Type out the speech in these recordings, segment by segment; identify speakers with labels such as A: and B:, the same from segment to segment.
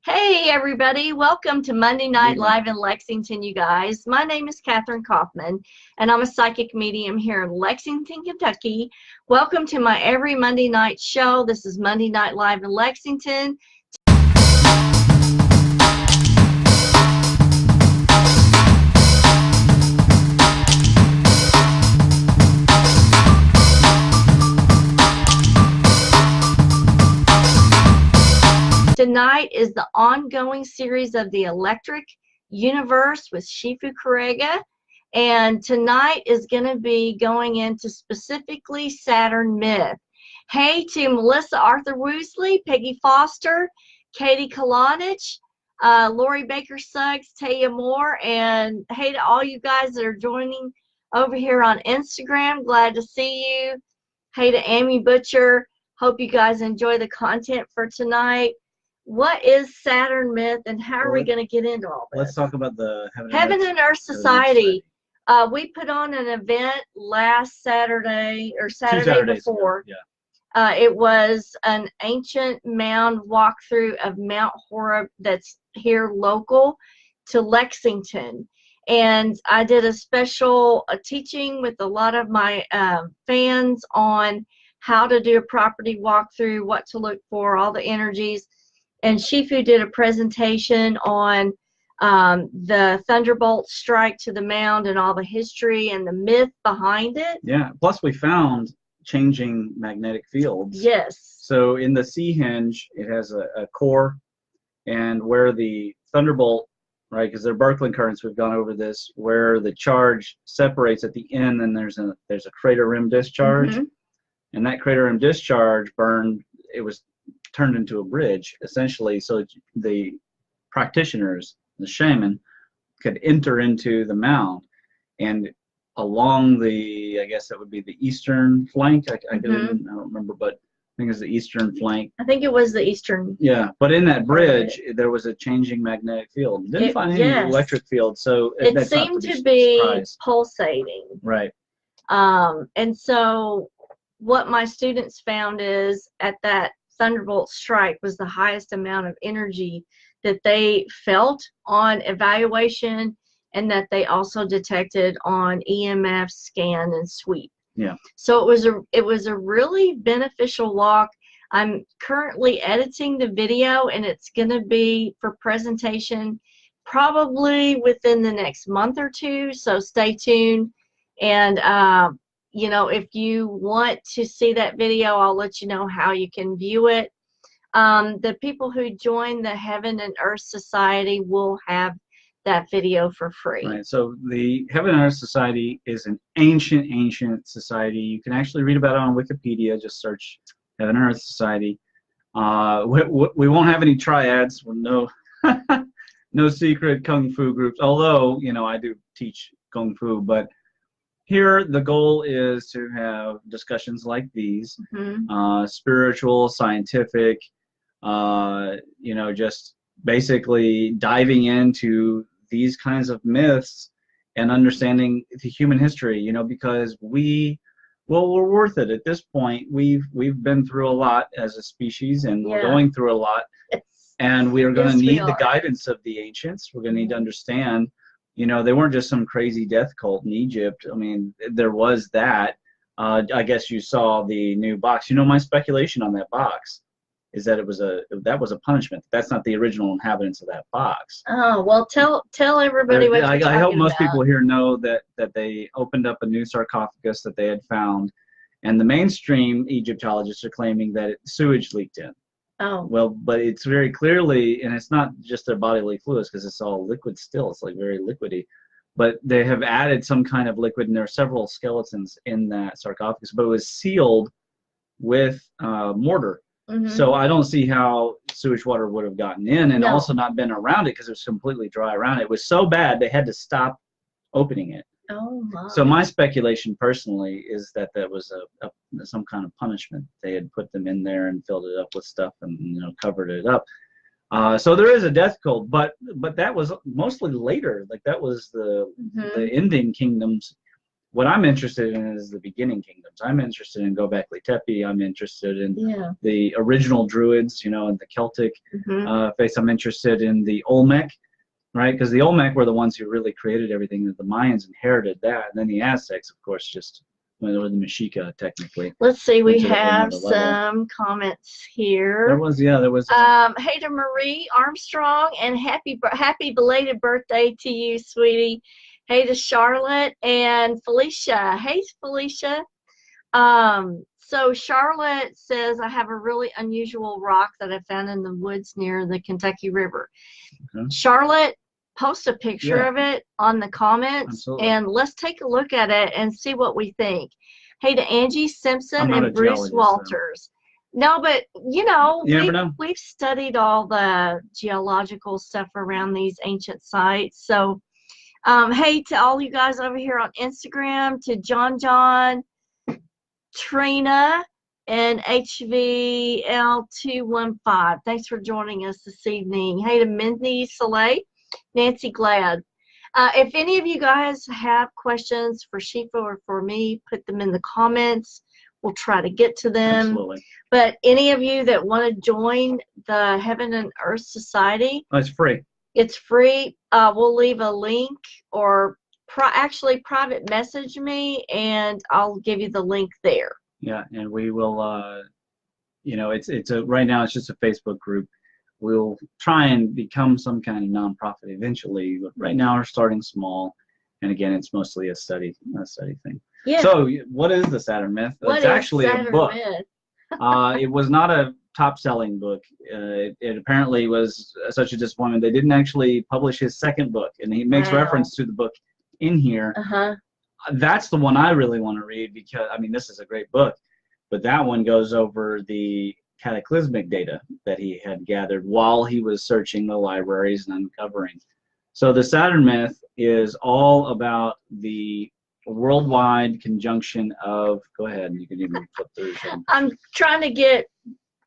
A: Hey everybody, welcome to Monday Night Live in Lexington, you guys. My name is Catherine Kaufman, and I'm a psychic medium here in Lexington, Kentucky. Welcome to my every Monday night show. This is Monday Night Live in Lexington. Tonight is the ongoing series of the Electric Universe with Shifu Careaga, and tonight is going to be going into specifically Saturn Myth. Hey to Melissa Arthur Woosley, Peggy Foster, Katie Kalanich, Lori Baker Suggs, Taya Moore, and hey to all you guys that are joining over here on Instagram. Glad to see you. Hey to Amy Butcher. Hope you guys enjoy the content for tonight. What is Saturn Myth, and how are we going to get into all this?
B: Let's talk about the
A: Heaven and Earth Society. We put on an event last Saturday, or Saturday before.
B: Yeah.
A: It was an ancient mound walkthrough of Mount Horeb that's here local to Lexington. And I did a special teaching with a lot of my fans on how to do a property walkthrough, what to look for, all the energies. And Shifu did a presentation on the thunderbolt strike to the mound and all the history and the myth behind it.
B: Yeah. Plus, we found changing magnetic fields.
A: Yes.
B: So in the C hinge, it has a core, and where the thunderbolt, right? Because they're Birkeland currents. We've gone over this. Where the charge separates at the end, and there's a crater rim discharge, and that crater rim discharge burned. It was turned into a bridge, essentially, so the practitioners, the shaman, could enter into the mound, and along the, I guess that would be the eastern flank. I don't remember, but I think it's the eastern flank.
A: I think it was the eastern.
B: Yeah, but in that bridge, there was a changing magnetic field. Didn't find any electric field, so
A: it seemed to be pulsating.
B: Right.
A: And so what my students found is at that thunderbolt strike was the highest amount of energy that they felt on evaluation, and that they also detected on EMF scan and sweep.
B: Yeah.
A: So it was a really beneficial walk. I'm currently editing the video, and it's going to be for presentation probably within the next month or two. So stay tuned. And you know, if you want to see that video, I'll let you know how you can view it. The people who join the Heaven and Earth Society will have that video for free.
B: Right. So the Heaven and Earth Society is an ancient society. You can actually read about it on Wikipedia. Just search Heaven and Earth Society. We won't have any triads. No, no secret kung fu groups. Although, you know, I do teach kung fu, but here, the goal is to have discussions like these, spiritual, scientific, you know, just basically diving into these kinds of myths and understanding the human history, you know, because we're worth it at this point. We've been through a lot as a species, and we're going through a lot, and we are going to need the guidance of the ancients. We're going to need to understand. You know, they weren't just some crazy death cult in Egypt. I mean, there was that. I guess you saw the new box. You know, my speculation on that box is that that was a punishment. That's not the original inhabitants of that box.
A: Oh, well, tell everybody what you're talking about.
B: I hope most people here know that they opened up a new sarcophagus that they had found, and the mainstream Egyptologists are claiming that sewage leaked in.
A: Oh.
B: Well, but it's very clearly, and it's not just their bodily fluids because it's all liquid still. It's like very liquidy. But they have added some kind of liquid, and there are several skeletons in that sarcophagus, but it was sealed with mortar. So I don't see how sewage water would have gotten in and also not been around it because it was completely dry around it. It was so bad they had to stop opening it.
A: Oh, my.
B: So my speculation personally is that was some kind of punishment. They had put them in there and filled it up with stuff and, you know, covered it up. So there is a death cult, but that was mostly later. Like that was the Indian kingdoms what I'm interested in is the beginning kingdoms. I'm interested in Göbekli Tepe. I'm interested in the original Druids, you know, and the Celtic face. I'm interested in the Olmec, right? Because the Olmec were the ones who really created everything. The Mayans inherited that, and then the Aztecs, of course, just or the Mexica, technically.
A: Let's see, we have some comments here.
B: There was.
A: Hey to Marie Armstrong, and happy belated birthday to you, sweetie. Hey to Charlotte and Felicia. Hey, Felicia. So Charlotte says, I have a really unusual rock that I found in the woods near the Kentucky River. Okay. Charlotte, post a picture of it on the comments.
B: Absolutely.
A: And let's take a look at it and see what we think. Hey to Angie Simpson and Bruce Walters. No, but you know, we've studied all the geological stuff around these ancient sites. So hey to all you guys over here on Instagram, to John, Trina, and HVL215. Thanks for joining us this evening. Hey to Mindy Soleil, Nancy Glad. If any of you guys have questions for Shifu or for me, put them in the comments. We'll try to get to them.
B: Absolutely.
A: But any of you that want to join the Heaven and Earth Society,
B: it's free.
A: It's free. We'll leave a link, or actually private message me, and I'll give you the link there.
B: Yeah, and we will. You know, right now it's just a Facebook group. We'll try and become some kind of nonprofit eventually, but right now we're starting small, and again, it's mostly a study thing.
A: Yeah.
B: So, what is the Saturn Myth? It's actually a book. It was not a top-selling book. It apparently was such a disappointment. They didn't actually publish his second book, and he makes reference to the book in here. That's the one I really want to read, because I mean, this is a great book, but that one goes over the cataclysmic data that he had gathered while he was searching the libraries and uncovering. So the Saturn Myth is all about the worldwide conjunction of, go ahead, you can even flip through some.
A: I'm trying to get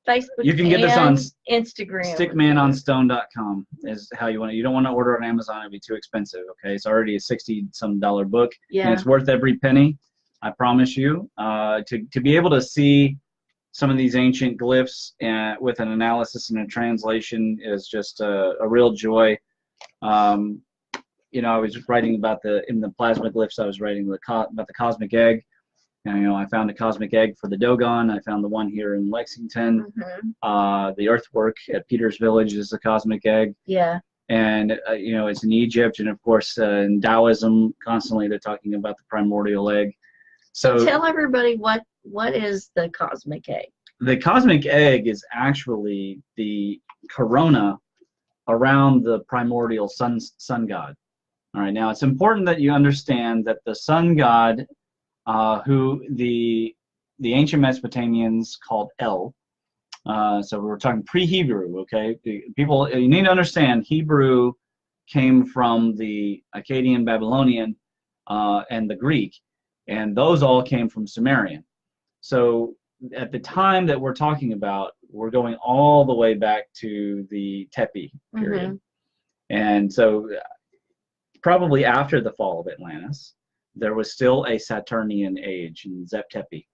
A: Facebook. You can get this on Instagram.
B: Stickmanonstone.com is how you want it. You don't want to order it on Amazon; it'd be too expensive. Okay, it's already a $60-some book, and it's worth every penny. I promise you. To be able to see some of these ancient glyphs with an analysis and a translation is just a real joy. You know, I was writing about in the plasma glyphs. I was writing about the cosmic egg. And, you know, I found a cosmic egg for the Dogon. I found the one here in Lexington. The earthwork at Peter's Village is a cosmic egg.
A: Yeah.
B: And, you know, it's in Egypt. And, of course, in Taoism, constantly they're talking about the primordial egg. So
A: tell everybody what is the cosmic egg?
B: The cosmic egg is actually the corona around the primordial sun god. All right. Now, it's important that you understand that the sun god, who the ancient Mesopotamians called El. So we're talking pre-Hebrew, okay? People, you need to understand, Hebrew came from the Akkadian, Babylonian, and the Greek, and those all came from Sumerian. So at the time that we're talking about, we're going all the way back to the Tepe period. And so probably after the fall of Atlantis, there was still a Saturnian age in Zep Tepe.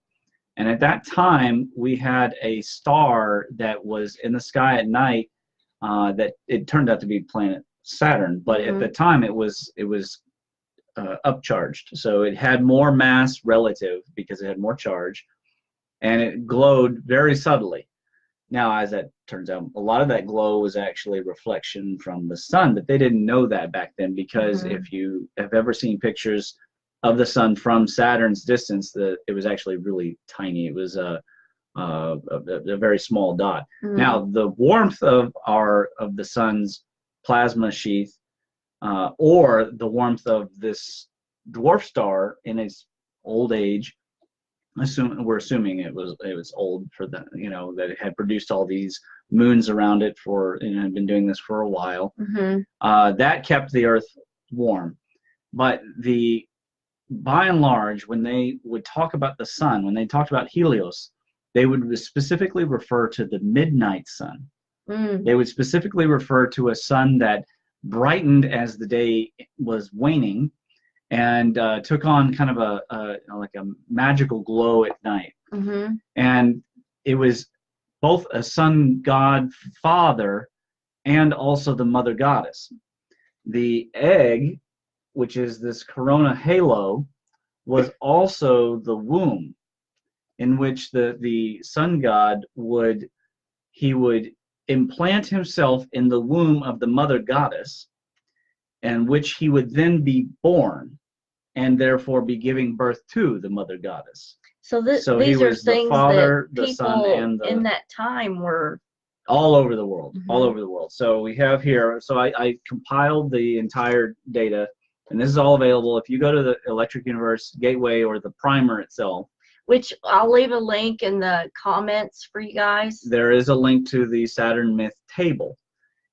B: And at that time, we had a star that was in the sky at night that it turned out to be planet Saturn. But at the time, it was upcharged. So it had more mass relative because it had more charge. And it glowed very subtly. Now, as that turns out, a lot of that glow was actually a reflection from the sun, but they didn't know that back then, because if you have ever seen pictures of the sun from Saturn's distance, it was actually really tiny. It was a very small dot. Now, the warmth of the sun's plasma sheath, or the warmth of this dwarf star in its old age, we're assuming it was old for the, you know, that it had produced all these moons around it had been doing this for a while. That kept the Earth warm. But by and large, when they would talk about the sun, when they talked about Helios, they would specifically refer to the midnight sun. They would specifically refer to a sun that brightened as the day was waning, and took on kind of like a magical glow at night.
A: Mm-hmm.
B: And it was both a sun god father and also the mother goddess. The egg, which is this corona halo, was also the womb in which the sun god would implant himself in the womb of the mother goddess, and which he would then be born and therefore be giving birth to the mother goddess.
A: So
B: he
A: these are
B: was the
A: things
B: Father,
A: that
B: the Son,
A: people
B: and
A: in that time were
B: all over the world, all
A: Mhm.
B: over the world. So we have here, so I compiled the entire data, and this is all available if you go to the Electric Universe Gateway or the primer itself.
A: which I'll leave a link in the comments for you guys.
B: There is a link to the Saturn Myth table.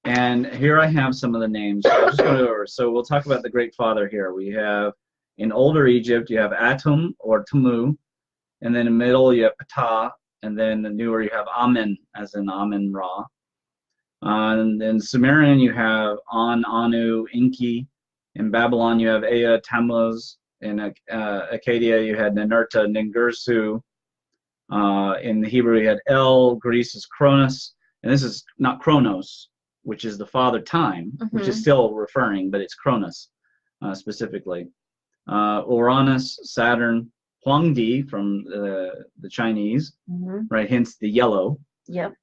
B: And here I have some of the names. So I'll just go over. So we'll talk about the Great Father here. We have, in Older Egypt, you have Atum or Tamu, and then in the middle you have Ptah, and then the newer you have Amen, as in Amen Ra. And in Sumerian you have An, Anu, Enki. In Babylon you have Ea, Tammuz. In Acadia you had Ninurta, Ningirsu. In the Hebrew you had El. Greece is Kronos, and this is not Chronos, which is the father time, which is still referring, but it's Kronos specifically. Uranus, Saturn, Huangdi from the Chinese, right? Hence the yellow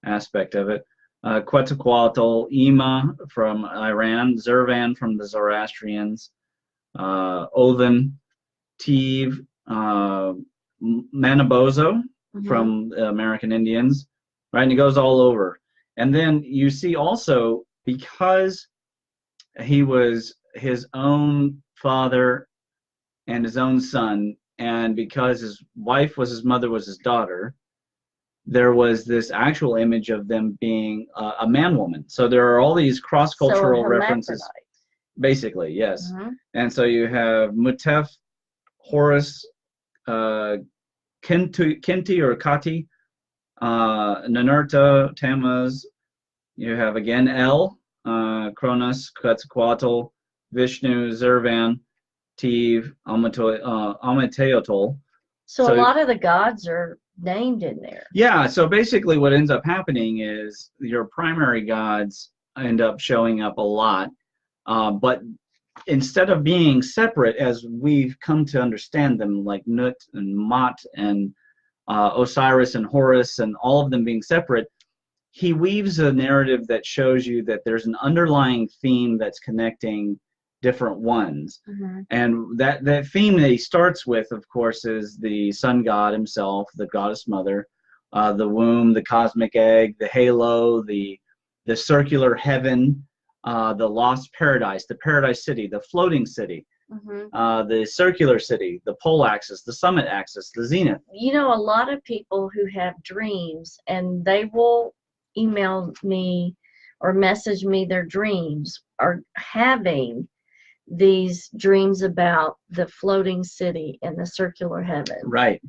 B: aspect of it. Quetzalcoatl, Ema from Iran, Zervan from the Zoroastrians, Odin, Tiv, Manabozo from the American Indians, right? And it goes all over. And then you see also, because he was his own father and his own son, and because his wife was his mother, was his daughter, there was this actual image of them being a man-woman. So there are all these cross-cultural references. Basically, yes. And so you have Mutef, Horus, Kinti or Kati, Ninurta, Tammuz. You have again El, Cronus, Quetzalcoatl, Vishnu, Zervan, Tiv, Amateotl.
A: So a lot of the gods are named in there.
B: Yeah, so basically what ends up happening is your primary gods end up showing up a lot, but instead of being separate as we've come to understand them, like Nut and Mot and Osiris and Horus and all of them being separate, he weaves a narrative that shows you that there's an underlying theme that's connecting different ones. And that theme that he starts with, of course, is the sun god himself, the goddess mother, the womb, the cosmic egg, the halo, the circular heaven, the lost paradise, the paradise city, the floating city, the circular city, the pole axis, the summit axis, the zenith.
A: You know, a lot of people who have dreams, and they will email me or message me their dreams, are having these dreams about the floating city and the circular heaven.
B: Right.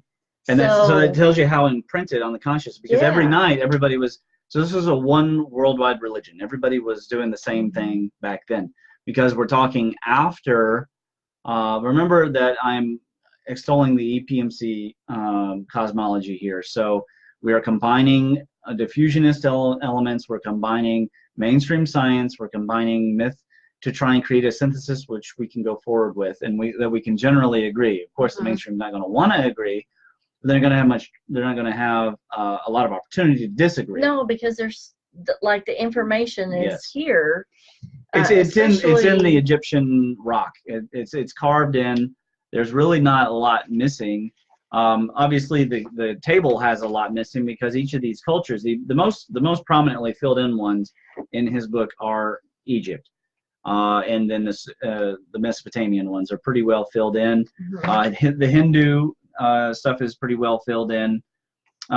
B: And so that tells you how imprinted on the conscious, because every night everybody was, so this was a one worldwide religion. Everybody was doing the same thing back then, because we're talking after, remember that I'm extolling the EPMC cosmology here. So we are combining diffusionist elements, we're combining mainstream science, we're combining myth to try and create a synthesis which we can go forward with, and that we can generally agree. Of course, the mainstream is not going to want to agree, but they're going to have they're not going to have a lot of opportunity to disagree.
A: No, because there's like the information is here.
B: It's in the Egyptian rock. It's carved in. There's really not a lot missing. Obviously, the table has a lot missing, because each of these cultures, the most prominently filled in ones in his book are Egypt. And then the Mesopotamian ones are pretty well filled in. The Hindu stuff is pretty well filled in.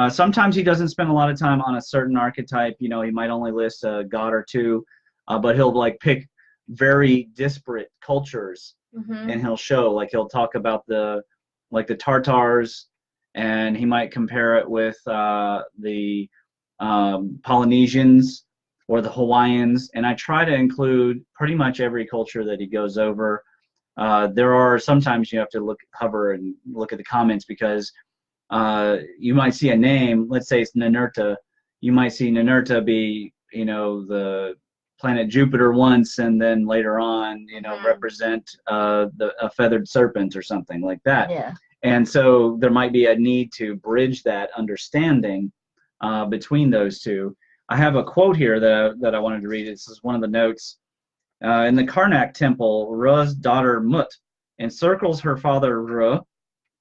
B: Sometimes he doesn't spend a lot of time on a certain archetype. You know, he might only list a god or two, but he'll like pick very disparate cultures, and he'll show, like he'll talk about the Tartars, and he might compare it with the Polynesians or the Hawaiians, and I try to include pretty much every culture that he goes over. There are sometimes you have to hover and look at the comments, because you might see a name, let's say it's Ninurta. You might see Ninurta be, the planet Jupiter once, and then later on, represent a feathered serpent or something like that.
A: Yeah.
B: And so there might be a need to bridge that understanding between those two. I have a quote here that I wanted to read. This is one of the notes. In the Karnak temple, Ru's daughter Mut encircles her father Ru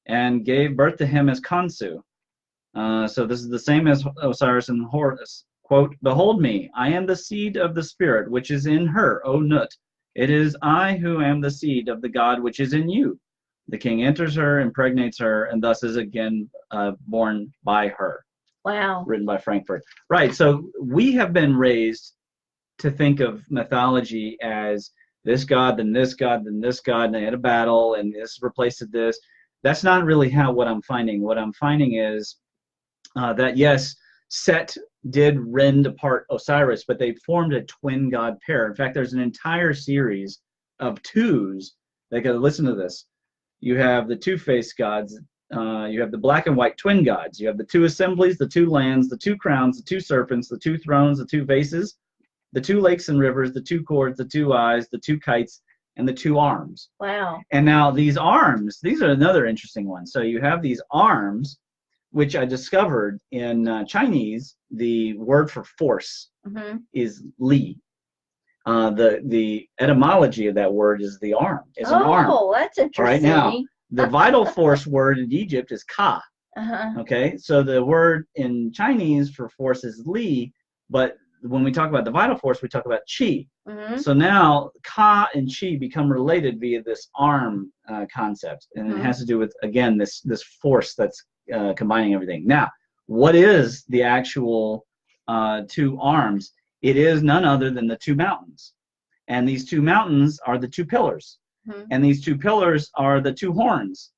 B: and gave birth to him as Khonsu. So this is the same as Osiris and Horus. Quote, "Behold me, I am the seed of the spirit which is in her, O Nut. It is I who am the seed of the god which is in you. The king enters her, impregnates her, and thus is again born by her."
A: Wow.
B: Written by Frankfurt. Right, so we have been raised to think of mythology as this god, then this god, then this god, and they had a battle, and this replaced this. That's not really what I'm finding. What I'm finding is that, yes, Set did rend apart Osiris, but they formed a twin god pair. In fact, there's an entire series of twos that go, listen to this. You have the two-faced gods. You have the black and white twin gods. You have the two assemblies, the two lands, the two crowns, the two serpents, the two thrones, the two vases, the two lakes and rivers, the two cords, the two eyes, the two kites, and the two arms.
A: Wow.
B: And now these arms, these are another interesting one. So you have these arms, which I discovered in Chinese, the word for force is li. The etymology of that word is the arm. It's an arm.
A: Oh, that's interesting.
B: All right, now, the vital force word in Egypt is ka. Okay, so the word in Chinese for force is li, but when we talk about the vital force, we talk about chi. So now ka and chi become related via this arm concept, and it has to do with, again, this force that's combining everything. Now, what is the actual two arms? It is none other than the two mountains, and these two mountains are the two pillars, and these two pillars are the two horns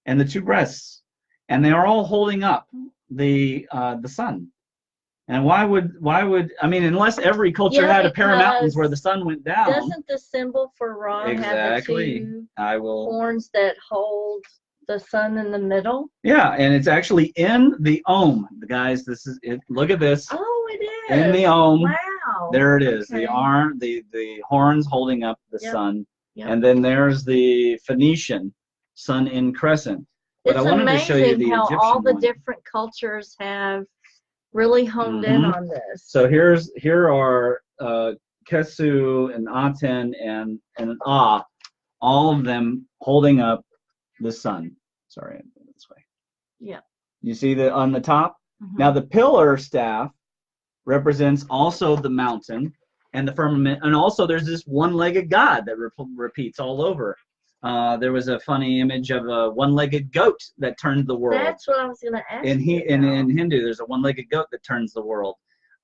B: and the two breasts, and they are all holding up the sun. And why would I mean, unless every culture had a pair of mountains where the sun went down.
A: Doesn't the symbol for Ra have the two horns that hold the sun in the middle?
B: Yeah, and it's actually in the Om. Guys, this is it. Look at this.
A: Oh, it is.
B: In the Om.
A: Wow.
B: There it is.
A: Okay.
B: The arm, the horns holding up the sun. Yep. And then there's the Phoenician sun in crescent. But
A: it's
B: I wanted to show you the
A: how
B: Egyptian
A: all the
B: one.
A: Different cultures have really honed in on this.
B: So here are Kesu and Aten and Ah, all of them holding up the sun. Sorry, I'm going this way.
A: Yeah.
B: You see on the top? Now the pillar staff represents also the mountain and the firmament, and also there's this one-legged god that repeats all over. There was a funny image of a one-legged goat that turned the world.
A: That's what I was going to ask.
B: In Hindu, there's a one-legged goat that turns the world.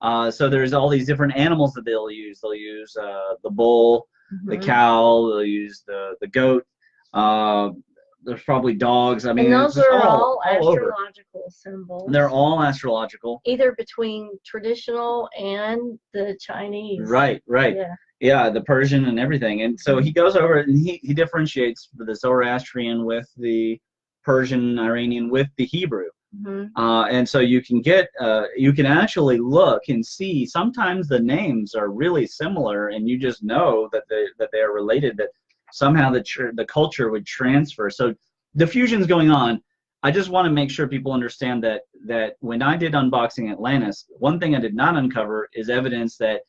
B: So there's all these different animals that they'll use. They'll use the bull, the cow. They'll use the goat. There's probably dogs. I mean,
A: and those are all
B: astrological
A: symbols.
B: They're all astrological.
A: Either between traditional and the Chinese.
B: Right. Yeah, the Persian and everything. And so he goes over and he differentiates the Zoroastrian with the Persian, Iranian with the Hebrew. And so you can actually look and see sometimes the names are really similar, and you just know that they are related, that somehow the culture would transfer. So the fusion's going on. I just want to make sure people understand that when I did Unboxing Atlantis, one thing I did not uncover is evidence that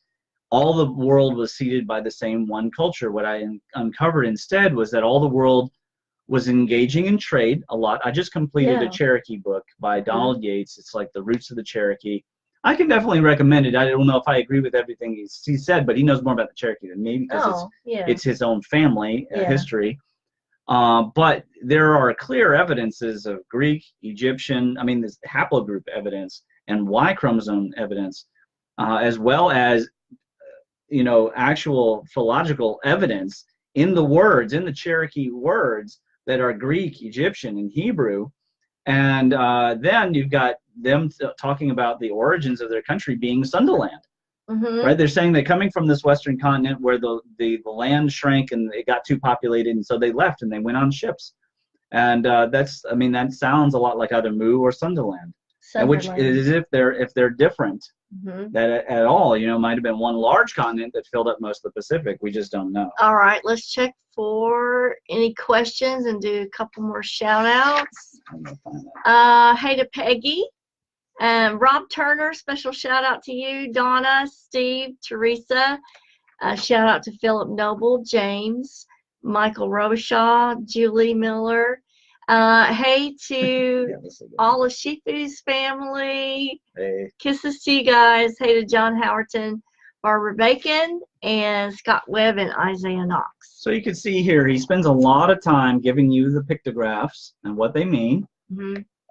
B: all the world was seeded by the same one culture. What I uncovered instead was that all the world was engaging in trade a lot. I just completed a Cherokee book by Donald Yates. It's like The Roots of the Cherokee. I can definitely recommend it. I don't know if I agree with everything he said, but he knows more about the Cherokee than me because it's his own family history. But there are clear evidences of Greek, Egyptian, there's haplogroup evidence and Y chromosome evidence, as well as actual philological evidence in the Cherokee words that are Greek, Egyptian, and Hebrew. And then you've got them talking about the origins of their country being Sundaland.
A: Mm-hmm.
B: right? They're saying they're coming from this western continent where the land shrank and it got too populated, and so they left and they went on ships. And that's, I mean, that sounds a lot like either Mu or Sunderland, and which is if they're different.
A: Mm-hmm.
B: That at all, you know, might have been one large continent that filled up most of the Pacific. We just don't know.
A: All right, let's check for any questions and do a couple more shout outs. Hey to Peggy. Rob Turner, special shout out to you. Donna, Steve, Teresa. Shout out to Philip Noble, James, Michael Robishaw, Julie Miller. Hey to all of Shifu's family.
B: Hey.
A: Kisses to you guys. Hey to John Howerton, Barbara Bacon, and Scott Webb and Isaiah Knox.
B: So you can see here, he spends a lot of time giving you the pictographs and what they mean,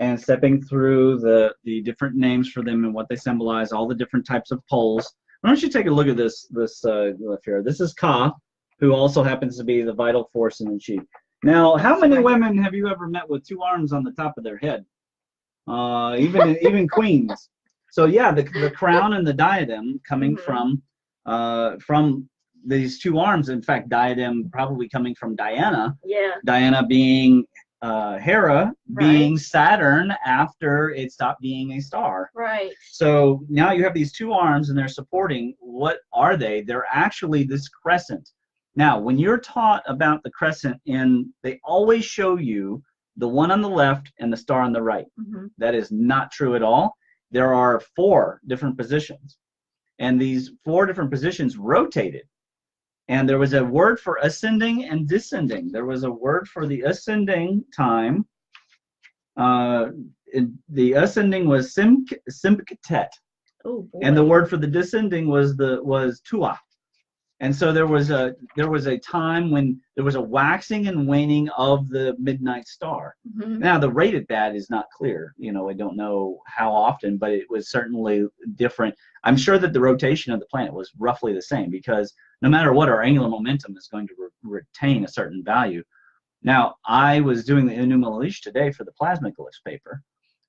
B: and stepping through the different names for them and what they symbolize, all the different types of poles. Why don't you take a look at this left here? This is Ka, who also happens to be the vital force in the chi. Now, how many women have you ever met with two arms on the top of their head? Even queens. So yeah, the crown and the diadem coming from these two arms. In fact, diadem probably coming from Diana.
A: Yeah.
B: Diana being Hera, being Saturn after it stopped being a star.
A: Right.
B: So now you have these two arms and they're supporting. What are they? They're actually this crescent. Now, when you're taught about the crescent, they always show you the one on the left and the star on the right. That is not true at all. There are 4 different positions, and these 4 different positions rotated. And there was a word for ascending and descending. There was a word for the ascending time. The ascending was simktet, and the word for the descending was tua. And so there was a time when there was a waxing and waning of the midnight star. Now the rate at that is not clear. You know, I don't know how often, but it was certainly different. I'm sure that the rotation of the planet was roughly the same, because no matter what, our angular momentum is going to retain a certain value. Now, I was doing the Enuma Elish today for the plasma glyphs paper,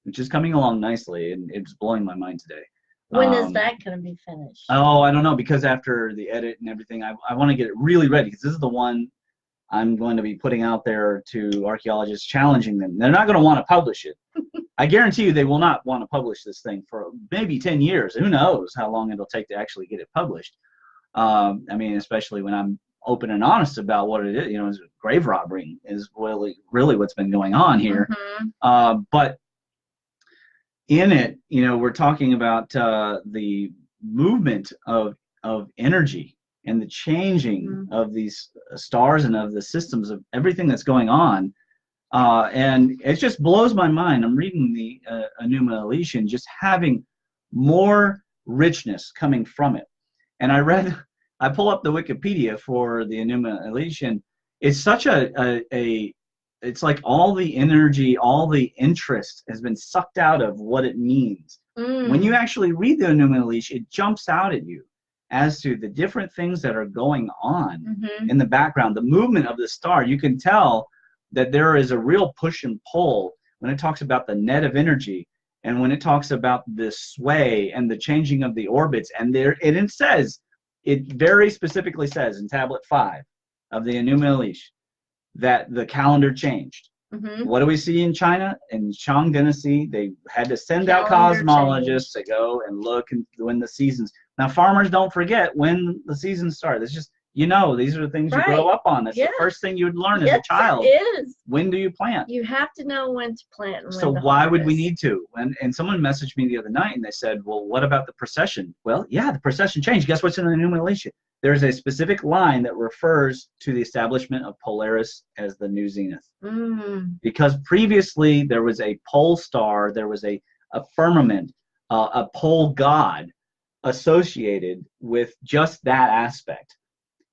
B: which is coming along nicely, and it's blowing my mind today.
A: When is that going to be finished?
B: Oh, I don't know, because after the edit and everything, I want to get it really ready, because this is the one I'm going to be putting out there to archaeologists, challenging them. They're not going to want to publish it. I guarantee you they will not want to publish this thing for maybe 10 years. Who knows how long it'll take to actually get it published. I mean, especially when I'm open and honest about what it is. You know, grave robbery is really what's been going on here. But in it, you know, we're talking about the movement of energy and the changing of these stars and of the systems of everything that's going on. And it just blows my mind. I'm reading the Enuma Elish and just having more richness coming from it. And I pull up the Wikipedia for the Enuma Elish, and it's such it's like all the energy, all the interest has been sucked out of what it means. When you actually read the Enuma Elish, it jumps out at you as to the different things that are going on in the background. The movement of the star, you can tell that there is a real push and pull when it talks about the net of energy, and when it talks about the sway and the changing of the orbits. And it very specifically says in tablet 5 of the Enuma Elish that the calendar changed. What do we see in China? In Shang Dynasty, they had to send out cosmologists to go and look and when the seasons. Now, farmers don't forget when the seasons start. It's just, you know, these are the things you grow up on. That's the first thing you would learn as a child.
A: It is.
B: When do you plant?
A: You have to know when to plant. And
B: so why would we need to? And someone messaged me the other night and they said, well, what about the precession? Well, yeah, the precession changed. Guess what's in the Enuma Elish? There's a specific line that refers to the establishment of Polaris as the new zenith. Because previously there was a pole star, there was a firmament, a pole god associated with just that aspect.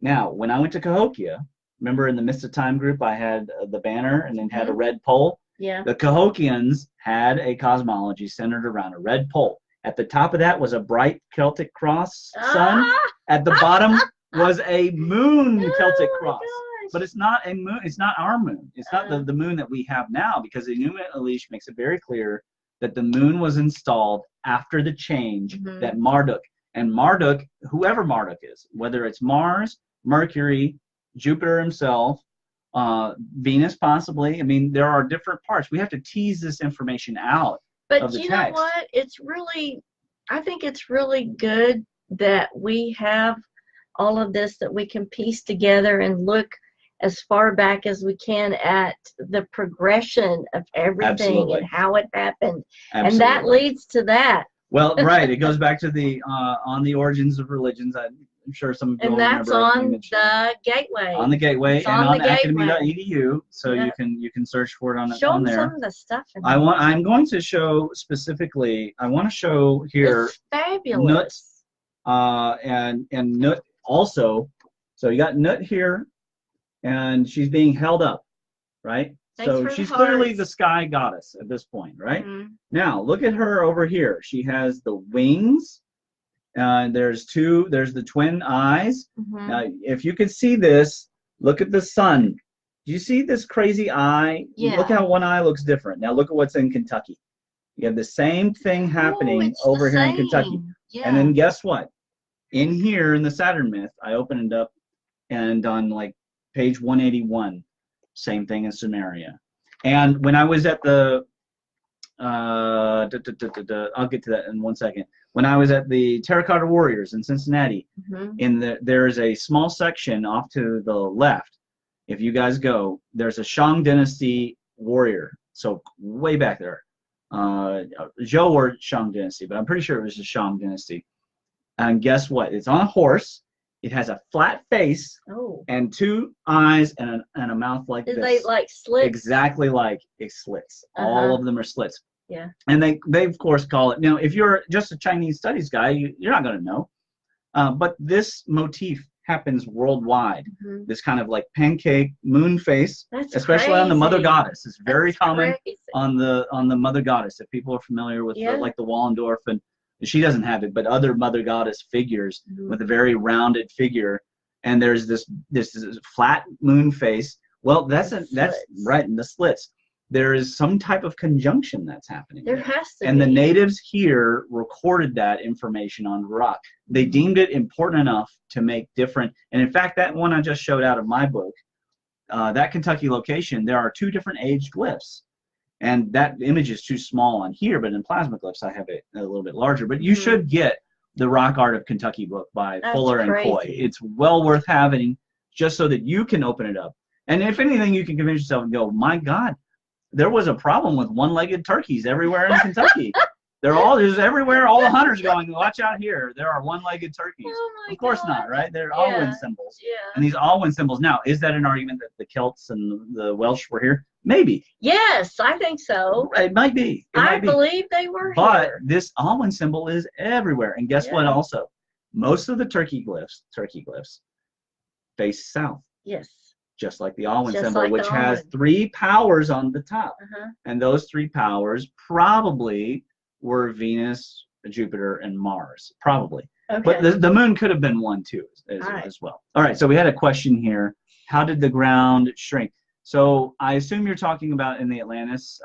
B: Now, when I went to Cahokia, remember in the Mist of Time group, I had the banner and then had a red pole?
A: Yeah.
B: The Cahokians had a cosmology centered around a red pole. At the top of that was a bright Celtic cross sun. At the bottom was a moon Celtic cross. But it's not a moon. It's not our moon. It's not the moon that we have now, because the Enuma Elish makes it very clear that the moon was installed after the change that Marduk. And Marduk, whoever Marduk is, whether it's Mars, Mercury, Jupiter himself, Venus possibly. I mean, there are different parts. We have to tease this information out
A: But
B: of the
A: you
B: text.
A: know what? It's really, I think it's really good that we have all of this that we can piece together and look as far back as we can at the progression of everything
B: Absolutely.
A: and how it happened.
B: Absolutely.
A: And that leads to that.
B: Well, right. It goes back to the on the origins of religions. I'm sure some of you
A: And
B: will
A: that's
B: remember
A: on the gateway.
B: on the gateway
A: It's
B: and
A: on
B: on
A: the gateway.
B: academy.edu, so
A: Yeah.
B: you can search for it on
A: Show
B: on
A: them
B: there.
A: some of the stuff.
B: I'm going to show specifically. I want to show here.
A: It's fabulous.
B: And Nut also. So you got Nut here, and she's being held up, right?
A: Thanks
B: So
A: for the
B: she's clearly
A: hearts.
B: the sky goddess at this point, right?
A: Mhm.
B: Now look at her over here. She has the wings. There's the twin eyes.
A: Mhm.
B: If you can see this, look at the sun. Do you see this crazy eye?
A: Yeah.
B: Look how one eye looks different. Now look at what's in Kentucky. You have the same thing happening
A: it's
B: over
A: the
B: here in Kentucky.
A: same. Yeah.
B: And then guess what? In here in the Saturn Myth, I opened it up, and on like page 181, same thing in Sumeria. And when I was at the I'll get to that in 1 second. When I was at the Terracotta Warriors in Cincinnati,
A: Mhm.
B: there's a small section off to the left. If you guys go, there's a Shang Dynasty warrior. So way back there. Zhou or Shang Dynasty, but I'm pretty sure it was the Shang Dynasty. And guess what? It's on a horse. It has a flat face
A: Oh.
B: and two eyes and a mouth like
A: Is
B: this.
A: they like slits?
B: Exactly like a slits. All of them are slits.
A: Yeah.
B: And they of course call it. Now, if you're just a Chinese studies guy, you're not going to know. But this motif happens worldwide.
A: Mhm.
B: This kind of like pancake moon face,
A: That's
B: especially on the Mother
A: crazy.
B: Goddess. It's very
A: That's
B: common
A: crazy.
B: on the Mother Goddess. If people are familiar with
A: Yeah.
B: like the Wallendorf, and she doesn't have it, but other Mother Goddess figures
A: Mhm.
B: with a very rounded figure, and there's this flat moon face. Well, that's
A: slits.
B: right in the slits. There is some type of conjunction that's happening.
A: There has to
B: And
A: be.
B: the natives here recorded that information on rock. They deemed it important enough to make different. And in fact, that one I just showed out of my book, that Kentucky location, there are two different aged glyphs. And that image is too small on here, but in plasma glyphs, I have it a little bit larger. But you should get the Rock Art of Kentucky book by
A: That's
B: Fuller and
A: crazy.
B: Coy. It's well worth having just so that you can open it up. And if anything, you can convince yourself and go, my God, there was a problem with one-legged turkeys everywhere in Kentucky. They're all just everywhere. All the hunters going, watch out here. There are one-legged turkeys.
A: Oh my
B: Of course
A: God.
B: not, right? They're all wind symbols.
A: Yeah.
B: And these all wind symbols. Now, is that an argument that the Celts and the Welsh were here? Maybe.
A: Yes, I think so.
B: It might be. It
A: I
B: might be.
A: believe they were
B: But
A: here.
B: this all-wind symbol is everywhere. And guess what?
A: Yeah.
B: Also, most of the turkey glyphs, face south,
A: Yes.
B: just like the all-wind
A: Just
B: symbol,
A: like the
B: which has
A: all-wind.
B: 3 powers on the top.
A: Uh-huh.
B: And those 3 powers probably were Venus, Jupiter, and Mars. Probably.
A: Okay.
B: But the moon could have been one too, as well. All right, so we had a question here. How did the ground shrink? So I assume you're talking about in the Atlantis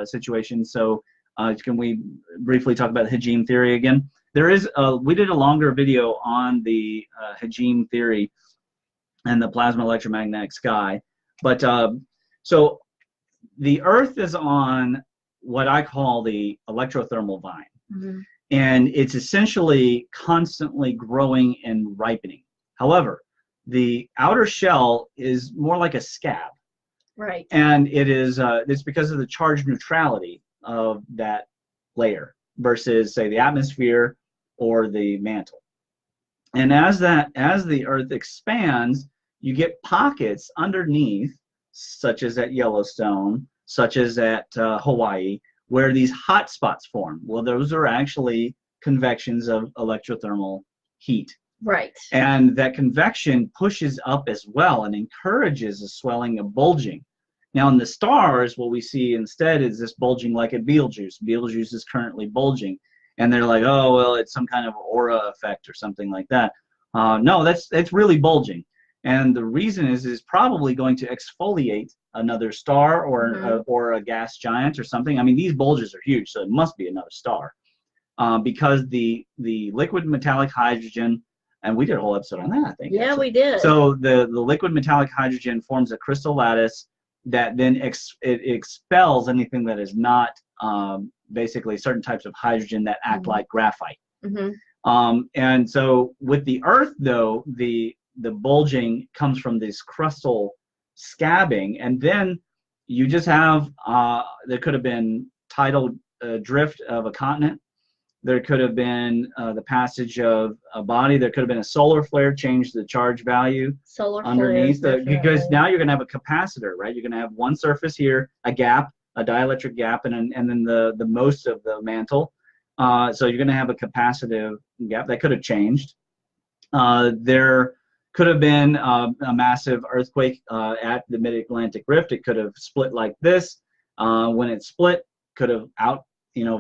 B: situation. So can we briefly talk about the Hajime theory again? There is we did a longer video on the Hajime theory and the plasma electromagnetic sky. But so the Earth is on what I call the electrothermal vine.
A: Mhm.
B: And it's essentially constantly growing and ripening. However, the outer shell is more like a scab.
A: Right.
B: And it's because of the charge neutrality of that layer versus, say, the atmosphere or the mantle. And as the Earth expands, you get pockets underneath, such as at Yellowstone, such as at Hawaii, where these hot spots form. Well, those are actually convections of electrothermal heat.
A: Right.
B: And that convection pushes up as well and encourages a swelling of bulging. Now in the stars, what we see instead is this bulging like at Betelgeuse. Betelgeuse is currently bulging. And they're like, oh, well, it's some kind of aura effect or something like that. No, it's really bulging. And the reason is probably going to exfoliate another star or a gas giant or something. I mean, these bulges are huge, so it must be another star. because the liquid metallic hydrogen, and we did a whole episode on that, I think.
A: Yeah,
B: actually.
A: we did.
B: So the liquid metallic hydrogen forms a crystal lattice that then it expels anything that is not basically certain types of hydrogen that act like graphite. And so with the Earth, though, the bulging comes from this crustal scabbing, and then you just have there could have been tidal drift of a continent. There could have been the passage of a body. There could have been a solar flare, change the charge value underneath. Because now you're going to have a capacitor, right? You're going to have one surface here, a gap, a dielectric gap, and then the most of the mantle. So you're going to have a capacitive gap that could have changed. There could have been a massive earthquake at the mid-Atlantic rift. It could have split like this. When it split, could have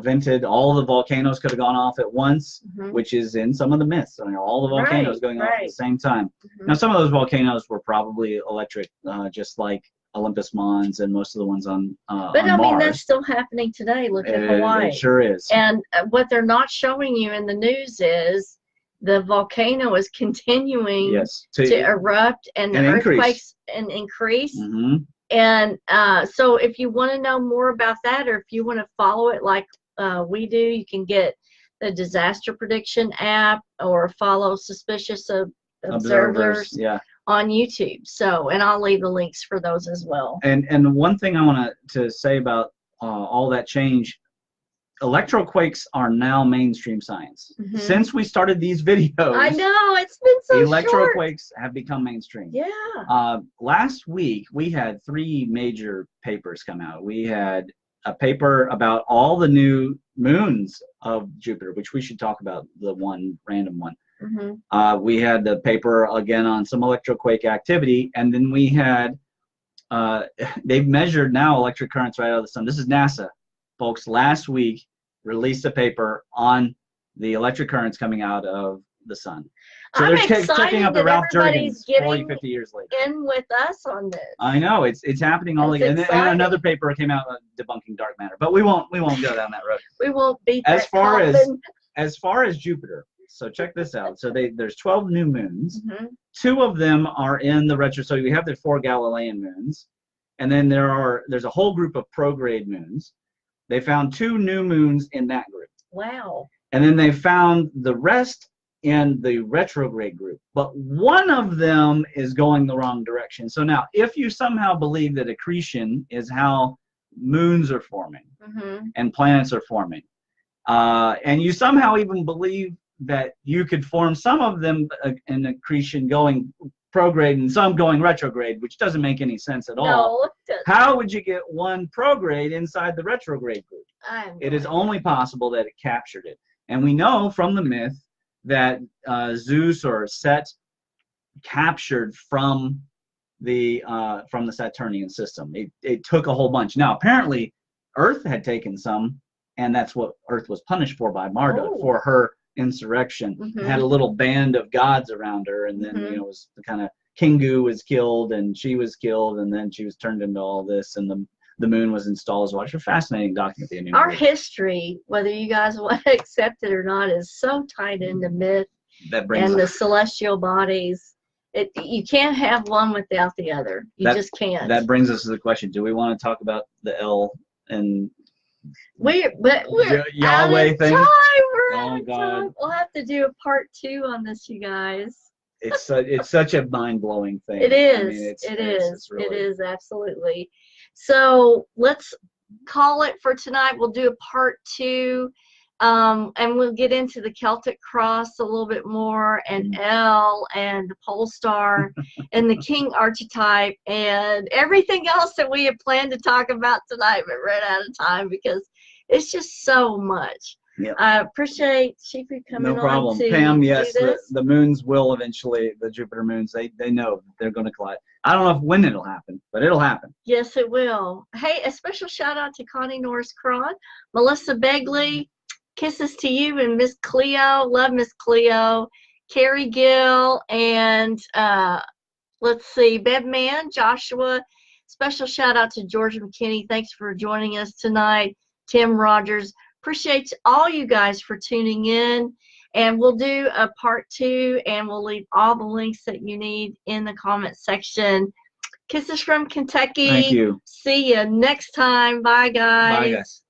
B: vented. All the volcanoes could have gone off at once, which is in some of the myths. All the volcanoes going off at the same time. Now, some of those volcanoes were probably electric, just like Olympus Mons and most of the ones on
A: But I mean, that's still happening today. Look at Hawaii.
B: It sure is.
A: And what they're not showing you in the news is the volcano is continuing to erupt, and the earthquakes increase. And so if you want to know more about that, or if you want to follow it like we do, you can get the disaster prediction app or follow Suspicious Observers on YouTube. So, and I'll leave the links for those as well.
B: And one thing I want to say about all that change, electroquakes are now mainstream science. Since we started these videos,
A: I know, it's been so
B: electroquakes have become mainstream.
A: Yeah.
B: Last week we had 3 major papers come out. We had a paper about all the new moons of Jupiter, which we should talk about, the one random one. We had the paper again on some electroquake activity, and then we had they've measured now electric currents right out of the sun. This is NASA, folks. Last week released a paper on the electric currents coming out of the sun. So
A: I'm
B: they're checking up the Ralph Jurgens 40, 50 years later.
A: In with us on this.
B: I know, it's happening all again. And another paper came out debunking dark matter, but we won't go down that road.
A: We won't beat
B: as far as Jupiter. So check this out. So there's 12 new moons. 2 of them are in the retro. So we have the 4 Galilean moons, and then there's a whole group of prograde moons. They found 2 new moons in that group.
A: Wow.
B: And then they found the rest in the retrograde group. But one of them is going the wrong direction. So now, if you somehow believe that accretion is how moons are forming and planets are forming, and you somehow even believe that you could form some of them in accretion going prograde and some going retrograde, which doesn't make any sense at all.
A: No, it doesn't.
B: How would you get one prograde inside the retrograde group? It is only possible that it captured it. And we know from the myth that Zeus or Set captured from the Saturnian system. It took a whole bunch. Now, apparently, Earth had taken some, and that's what Earth was punished for by Marduk, for her insurrection. Had a little band of gods around her, and then it was the kind of Kingu was killed, and she was killed, and then she was turned into all this, and the moon was installed as well. It's a fascinating document.
A: Our history, whether you guys want to accept it or not, is so tied into myth and the celestial bodies. You can't have one without the other. You just can't.
B: That brings us to the question: do we want to talk about the L and
A: we're
B: Yahweh thing?
A: We're out of time. We'll have to do a part 2 on this, you guys.
B: It's such a mind-blowing thing.
A: It is. I mean,
B: really...
A: It is absolutely. So let's call it for tonight. We'll do a part 2, and we'll get into the Celtic cross a little bit more, and L, and the pole star, and the king archetype, and everything else that we had planned to talk about tonight, but ran out of time because it's just so much.
B: Yep.
A: I appreciate Shifu coming on.
B: No problem. Pam, yes, the moons will eventually, the Jupiter moons, they know they're going to collide. I don't know when it'll happen, but it'll happen.
A: Yes, it will. Hey, a special shout out to Connie Norris-Cron, Melissa Begley, kisses to you, and Miss Cleo. Love Miss Cleo. Carrie Gill, and let's see, Bebman, Joshua. Special shout out to George McKinney. Thanks for joining us tonight. Tim Rogers. Appreciate all you guys for tuning in. And we'll do a part 2, and we'll leave all the links that you need in the comment section. Kisses from Kentucky.
B: Thank you.
A: See you next time. Bye, guys.
B: Bye, guys.